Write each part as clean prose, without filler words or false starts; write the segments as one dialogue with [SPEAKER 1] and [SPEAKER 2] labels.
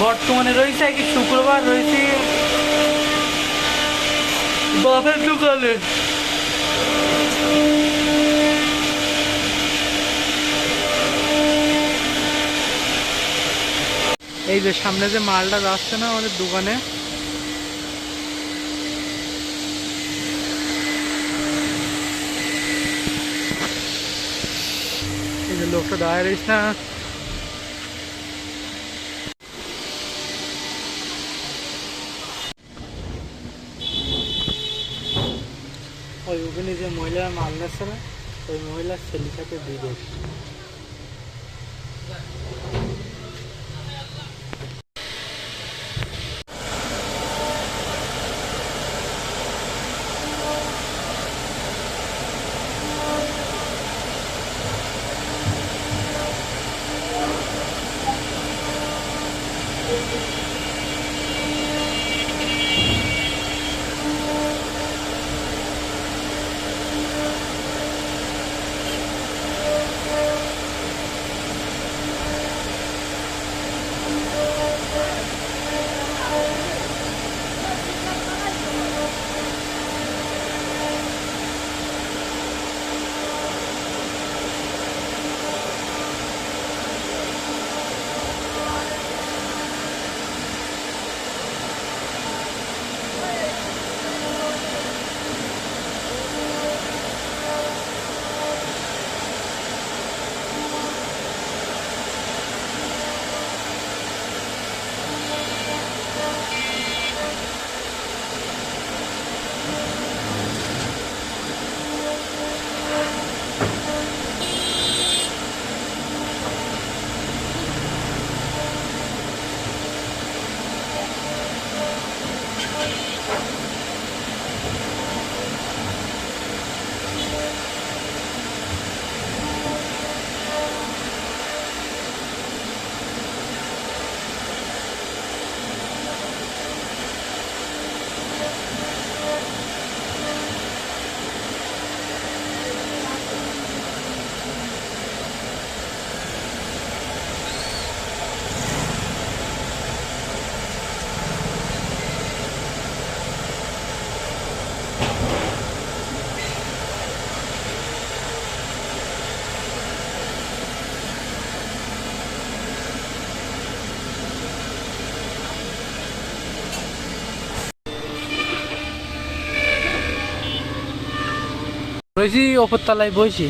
[SPEAKER 1] বর্তমানে রয়েছে কি শুক্রবার রয়েছে বাপের দোকানে। এই যে সামনে যে মালটা যাচ্ছে না আমাদের দোকানে, এই যে লোকটা দাঁড়িয়ে রয়েছে না, ওই ওখানে যে মহিলারা মাল নিচ্ছে না, ওই মহিলার ছেলেটাকে বিদেশ। বসি ওপর তলায় বসি।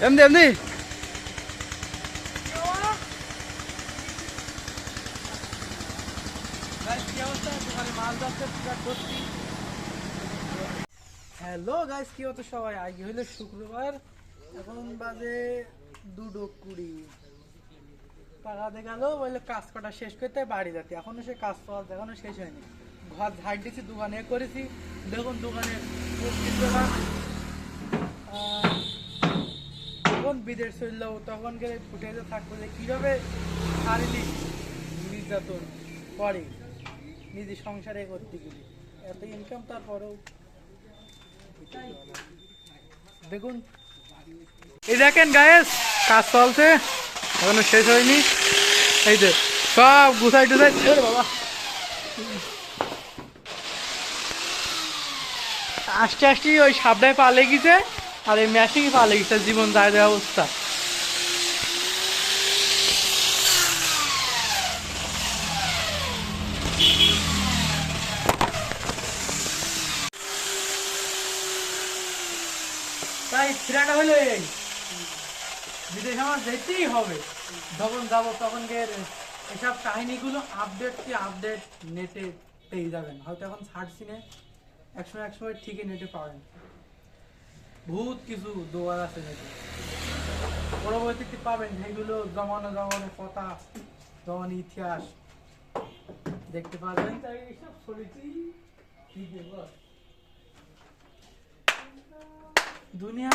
[SPEAKER 1] এমনি এমনি হ্যালো গাইস, কি হতো সবাই? আগে হইলো শুক্রবার, এখন বাজে 2:20। পাকাতে গেল বললে কাজ কটা শেষ করতে বাড়ি যাতে, এখনো সে কাজ পাওয়া এখনো শেষ হয়নি। ঘর ঝাড় দিয়েছি, দোকানে করেছি, দেখুন দোকানে যখন বিদেশ চলল তখন গেলে ফুটেজে থাকবো যে কীভাবে শারীরিক নির্যাতন করে নিজে সংসারে করতে গেলে, এত ইনকাম তারপরেও দেখুন। এই দেখেন গায়েস, কাজ চলছে, এখনো শেষ হয়নি। এই যে সব গুছাই টুছাই বাবা আস্তে আস্তে ওই সাবটায় পালে গেছে, আর এই ম্যাচিং পালে গেছে। জীবন যায় অবস্থা। তাই ফিরাটা হলো এই বিদেশ আমার যেতেই হবে। যখন যাবো তখন এসব কাহিনীগুলো আপডেট নেটে পেয়ে যাবেন। হয়তো এখন ছাড়ছি না, একসময় ঠিকই নেটে পাবেন। বহুত কিছু দোয়ার আছে নেটে, পরবর্তীতে পাবেন। সেগুলো জমানো কথা, জমানো ইতিহাস দেখতে পাবেন। দুনিয়া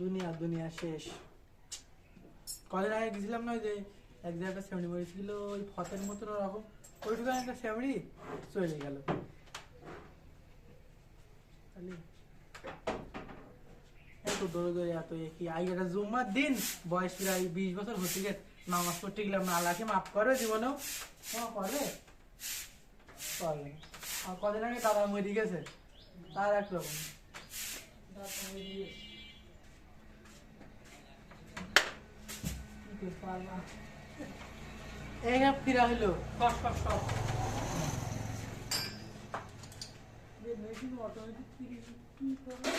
[SPEAKER 1] দুনিয়া দুনিয়া শেষ। কদিন আগে গেছিলাম না যে এক জায়গায় একটা সেমড়ি মরেছিল ওই ফতের মতন ওরকম, ওইটুকু একটা সেমড়ি চলে গেল। এত দৌড়ে দৌড়ে এত কি একটা জুম্মার দিন, বয়স প্রায় 20 বছর হতে গেছে, নামাজ পড়তে গেলাম না, আল্লাহকে মাফ করবে জীবনেও করবে করবে। আর কদিন আগে দাদা মরে গেছে, তার একরকম এই ফিরা হইলো সব সব সব অটোমেটিক কি করে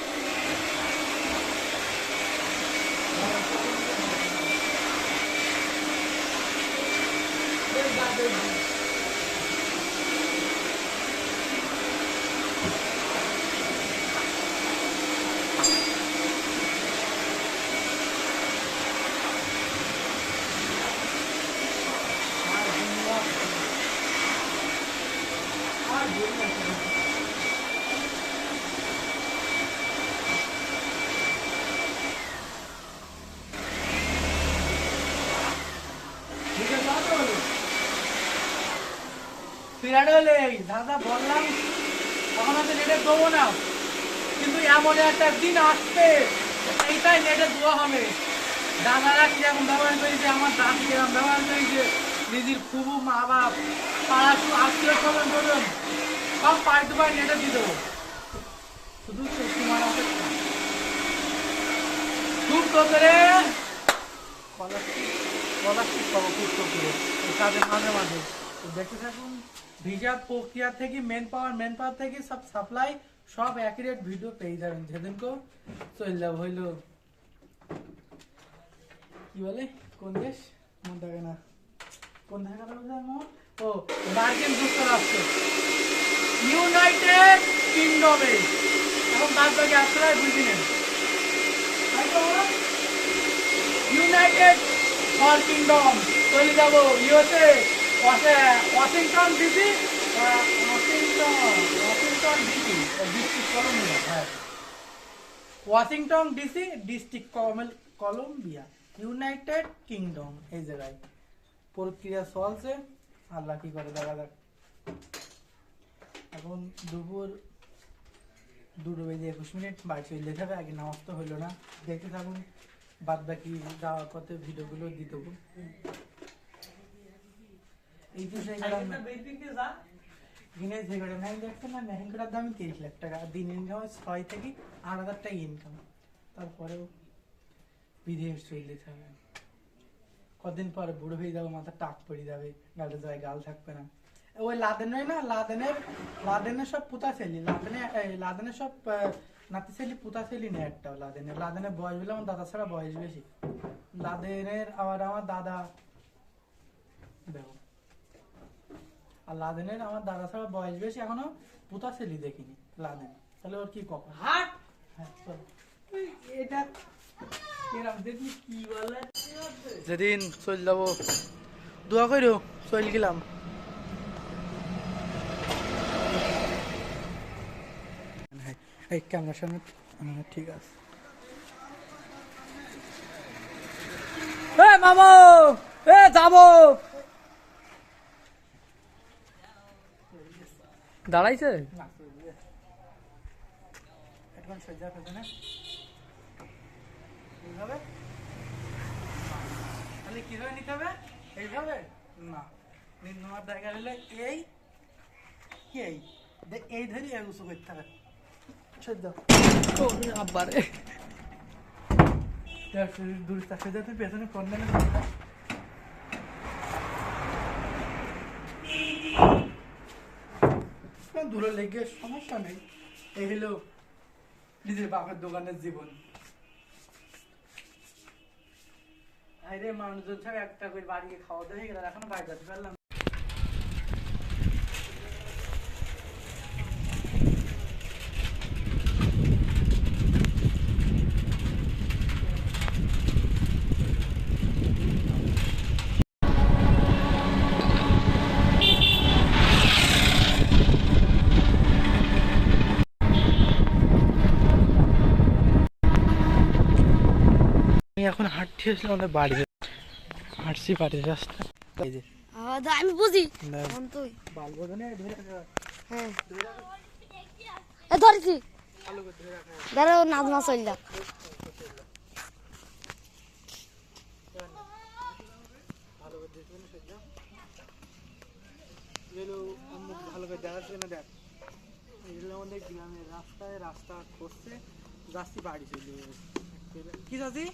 [SPEAKER 1] দাদা বললাম তখন হয়তো নেটে দেবো না, কিন্তু এমন একটা দিন আসবে এইটাই নেটে দেওয়া হবে। দাদারা কিরকম ব্যবহার করেছে, আমার দাদি কিরকম ব্যবহার করেছে, নিজের খুবু মা বাপ পাড়া আত্মীয় স্বজন বলুন সব পাই টু পাই নেটে দিয়ে দেবো। শুধু তোমার খুব করে কাজের মাঝে মাঝে দেখতে থাকুন। ভিজা প্রক্রিয়া থেকে মেন পাওয়ার থেকে সব সাপ্লাই সব অ্যাকুরেট ভিডিও পেয়ে যাবেন। যেদিনকেও চলে যাবো হইলো কি বলে কোন দেশ মনে থাকে না, কোন দেখা ও মার্কিন যুক্তরাষ্ট্র, ইউনাইটেড কিংডমে, এখন তার বাকি আপনারা বুঝে নেন। ইউনাইটেড ফর কিংডম চলে যাবো USA, Washington DC, Washington DC district Columbia, United Kingdom. এই জায়গায় প্রক্রিয়া চলছে, আল্লাহ কি করে দেখা যাক। এখন দুপুর 2:21 বাড়ি চলে যাবে, আগে নামাজ তো হইলো না। দেখতে থাকুন, বাদ বাকি যাওয়ার পথে ভিডিওগুলো দিয়ে দেবো। এই তো সেই দিনে যে করে নাই দেখছেন না, মেহেঙ্গার দাম 30 লাখ টাকা, দিন ইনকাম 6 থেকে 8,000 টাকা ইনকাম। তারপরেও বিদেশ চলে যেতে হবে, কদিন পরে বুড়ো হয়ে যাবো, মাথা টাক পড়ে যাবে, গালে যায় গাল থাকবে না। ওই লাদেন না, লাদেনের সব পুতা ছেলি, লাদেনের সব নাতি ছেলি পুতা ছেলি নেই একটা। লাদেনের বয়স বলে আমার দাদা ছাড়া বয়স বেশি। লাদেনের আবার আমার দাদা দেখো, আর লাদেনের আমার দাদা ছাড়া বয়স বেশি, এখনো পুতা ছেলি দেখিনি লাদেন। তাহলে ওর কি কপাল। হাট হ্যাঁ চল, এটা দেখি কি বলে। যেদিন চল যাবো দোয়া করো, চল গেলাম। এই ক্যামেরার সামনে ঠিক আছে। মামা যাবো, দাঁড়াইছে কিভাবে নিতে হবে, এইভাবে না নেওয়ার জায়গা হলে এই এই ধরে উঁচু করতে হবে। আবারে দূর চাকরি যাতে পেছনে ফোন দেন, দূরে লেগে সমস্যা নেই। এই হলো নিজের বাপের দোকানের জীবন। আরে মানুষজন ছাড়া একটা করে বাড়ি খাওয়া দাওয়া হয়ে গেল, এখনো বাড়ি যেতে পারলাম। এখন হাঁটতে আসলে আমাদের বাড়ি আসছি বাড়ির রাস্তা এই যে
[SPEAKER 2] আমি বুঝি
[SPEAKER 1] দেখ।
[SPEAKER 2] এখন তুই
[SPEAKER 1] বালবো জানে ধরে রাখ,
[SPEAKER 2] হ্যাঁ
[SPEAKER 1] ধরে রাখ,
[SPEAKER 2] এ ধরেছি
[SPEAKER 1] ভালো করে ধরে রাখ।
[SPEAKER 2] ধরো নাজমা চললা
[SPEAKER 1] ভালো করে দেখবেন সেটা এগুলো মুখ ভালো করে দেখাচ্ছে না দেখ এগুলো আমাদের গ্রামের রাস্তায় রাস্তা করছে যাচ্ছি বাড়ি চলে যাবে। কি যাচ্ছি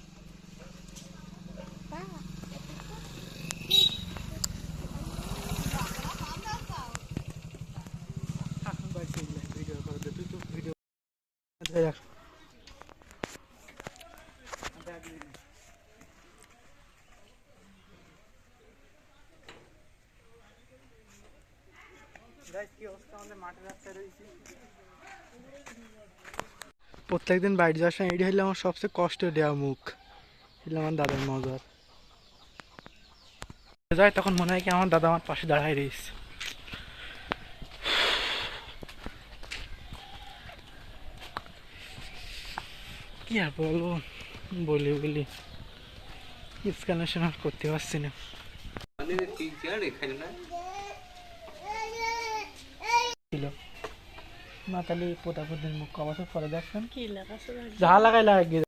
[SPEAKER 1] এখন বাড়ি চলে যাবে ভিডিও করে দে তুই তো ভিডিও দেখ দেখ কি অবস্থা আমাদের মাঠের রাস্তায় রয়েছি প্রত্যেকদিন বাইরে যাওয়ার সময় এটি হইলে আমার সবচেয়ে কষ্ট দেওয়া মুখ হইলে আমার দাদার মজার যায় তখন মনে হয় কি আমার দাদা আমার পাশে দাঁড়ায় রয়েছে কি আর বলবো বলি বলি এক্সপ্লেনেশন আর করতে পারছি না ছিল মা তাহলে পোতাপুতির মুখ কবছর পরে দেখবেন
[SPEAKER 2] কি লেখা
[SPEAKER 1] যা লাগাই লাগে